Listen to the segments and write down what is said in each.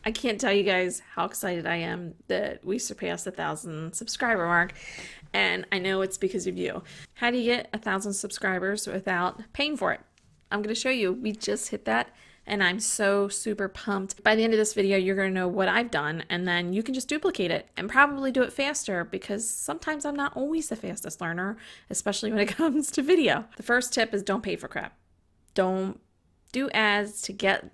I can't tell you guys how excited I am that we surpassed 1,000 subscriber mark, and I know it's because of you. How do you get 1,000 subscribers without paying for it? I'm going to show you. We just hit that, and I'm so super pumped. By the end of this video, you're going to know what I've done, and then you can just duplicate it and probably do it faster, because sometimes I'm not always the fastest learner, especially when it comes to video. The first tip is don't pay for crap. Don't do ads to get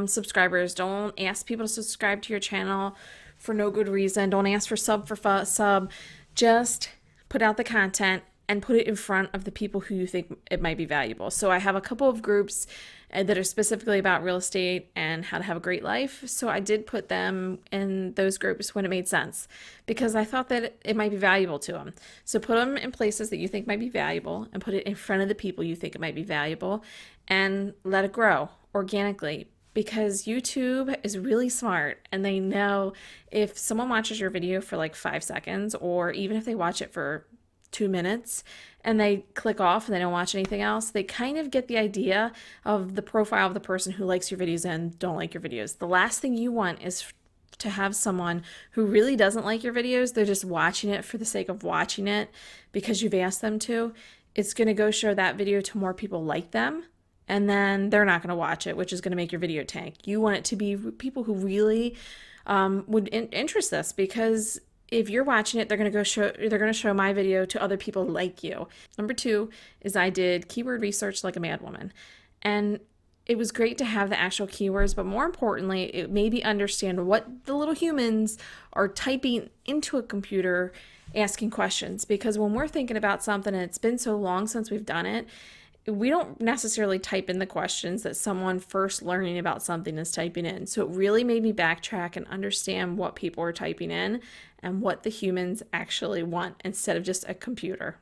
subscribers. Don't ask people to subscribe to your channel for no good reason. Don't ask for sub. Just put out the content and put it in front of the people who you think it might be valuable. So I have a couple of groups that are specifically about real estate and how to have a great life. So I did put them in those groups when it made sense, because I thought that it might be valuable to them. So put them in places that you think might be valuable and put it in front of the people you think it might be valuable, and let it grow organically. Because YouTube is really smart, and they know if someone watches your video for like 5 seconds, or even if they watch it for 2 minutes and they click off and they don't watch anything else, they kind of get the idea of the profile of the person who likes your videos and don't like your videos. The last thing you want is to have someone who really doesn't like your videos. They're just watching it for the sake of watching it because you've asked them to. It's going to go show that video to more people like them, and then they're not going to watch it, which is going to make your video tank. You want it to be people who really would interest this, because if you're watching it, they're going to show my video to other people like you. Number 2 is I did keyword research like a madwoman. And it was great to have the actual keywords, but more importantly, it made me understand what the little humans are typing into a computer asking questions. Because when we're thinking about something and it's been so long since we've done it, we don't necessarily type in the questions that someone first learning about something is typing in. So it really made me backtrack and understand what people are typing in and what the humans actually want instead of just a computer.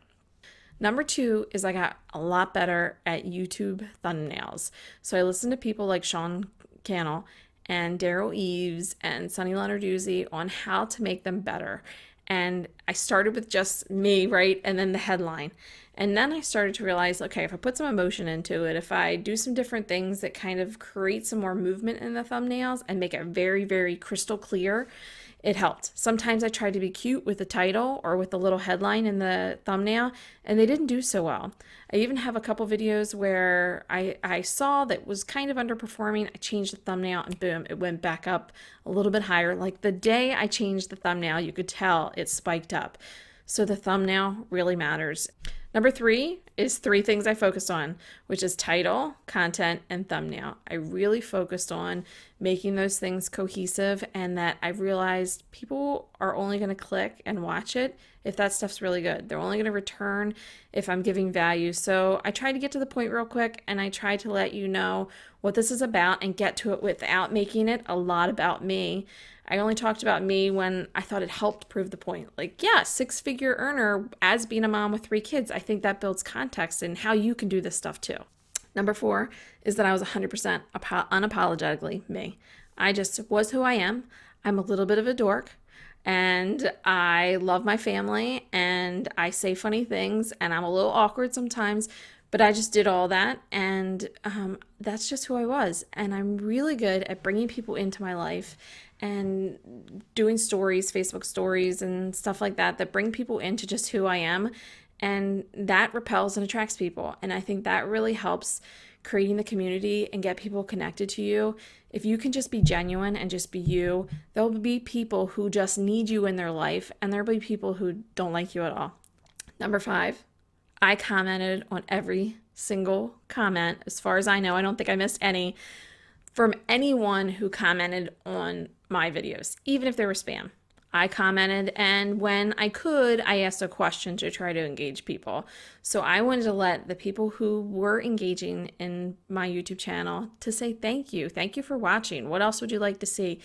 Number 2 is I got a lot better at YouTube thumbnails. So I listened to people like Sean Cannell and Daryl Eves and Sunny Lenarduzzi on how to make them better. And I started with just me, right? And then the headline. And then I started to realize, okay, if I put some emotion into it, if I do some different things that kind of create some more movement in the thumbnails and make it very, very crystal clear, it helped. Sometimes I tried to be cute with the title or with the little headline in the thumbnail, and they didn't do so well. I even have a couple videos where I saw that was kind of underperforming. I changed the thumbnail and boom, it went back up a little bit higher. Like the day I changed the thumbnail, you could tell it spiked up. So the thumbnail really matters. Number 3 is 3 things I focused on, which is title, content, and thumbnail. I really focused on making those things cohesive, and that I realized people are only going to click and watch it if that stuff's really good. They're only going to return if I'm giving value. So I tried to get to the point real quick, and I tried to let you know what this is about and get to it without making it a lot about me. I only talked about me when I thought it helped prove the point. Like, yeah, 6-figure earner as being a mom with 3 kids. I think that builds context in how you can do this stuff too. Number 4 is that I was 100% unapologetically me. I just was who I am. I'm a little bit of a dork, and I love my family, and I say funny things, and I'm a little awkward sometimes, but I just did all that, and that's just who I was. And I'm really good at bringing people into my life and doing stories, Facebook stories and stuff like that, that bring people into just who I am. And that repels and attracts people. And I think that really helps creating the community and get people connected to you. If you can just be genuine and just be you, there'll be people who just need you in their life, and there'll be people who don't like you at all. Number 5, I commented on every single comment. As far as I know, I don't think I missed any from anyone who commented on my videos, even if they were spam. I commented, and when I could, I asked a question to try to engage people. So I wanted to let the people who were engaging in my YouTube channel to say thank you. Thank you for watching. What else would you like to see?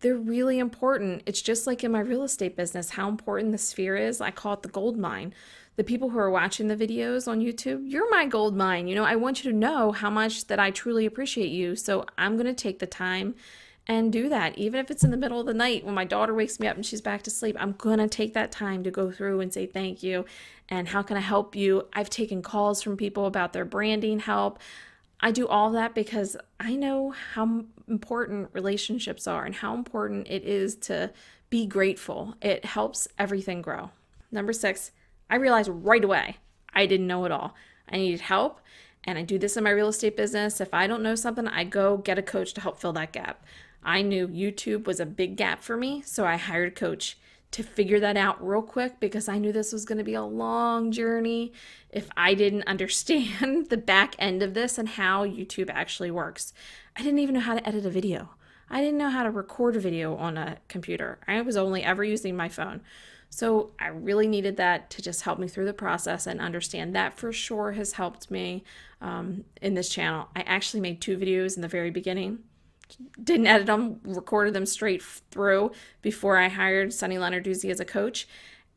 They're really important. It's just like in my real estate business, how important the sphere is. I call it the gold mine. The people who are watching the videos on YouTube, you're my gold mine. You know, I want you to know how much that I truly appreciate you. So I'm going to take the time and do that. Even if it's in the middle of the night when my daughter wakes me up and she's back to sleep, I'm going to take that time to go through and say thank you and how can I help you. I've taken calls from people about their branding help. I do all that because I know how important relationships are and how important it is to be grateful. It helps everything grow. Number 6, I realized right away I didn't know it all. I needed help, and I do this in my real estate business. If I don't know something, I go get a coach to help fill that gap. I knew YouTube was a big gap for me, so I hired a coach to figure that out real quick because I knew this was going to be a long journey if I didn't understand the back end of this and how YouTube actually works. I didn't even know how to edit a video. I didn't know how to record a video on a computer. I was only ever using my phone. So I really needed that to just help me through the process and understand. That for sure has helped me in this channel. I actually made 2 videos in the very beginning. Didn't edit them, recorded them straight through before I hired Sunny Lenarduzzi as a coach.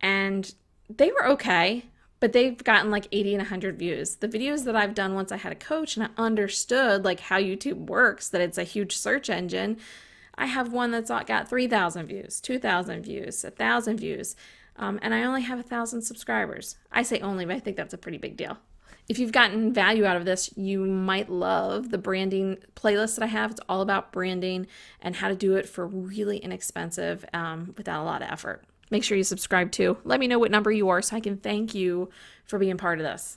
And they were okay, but they've gotten like 80 and 100 views. The videos that I've done once I had a coach and I understood like how YouTube works, that it's a huge search engine, I have one that's got 3,000 views, 2,000 views, 1,000 views, and I only have 1,000 subscribers. I say only, but I think that's a pretty big deal. If you've gotten value out of this, you might love the branding playlist that I have. It's all about branding and how to do it for really inexpensive without a lot of effort. Make sure you subscribe too. Let me know what number you are so I can thank you for being part of this.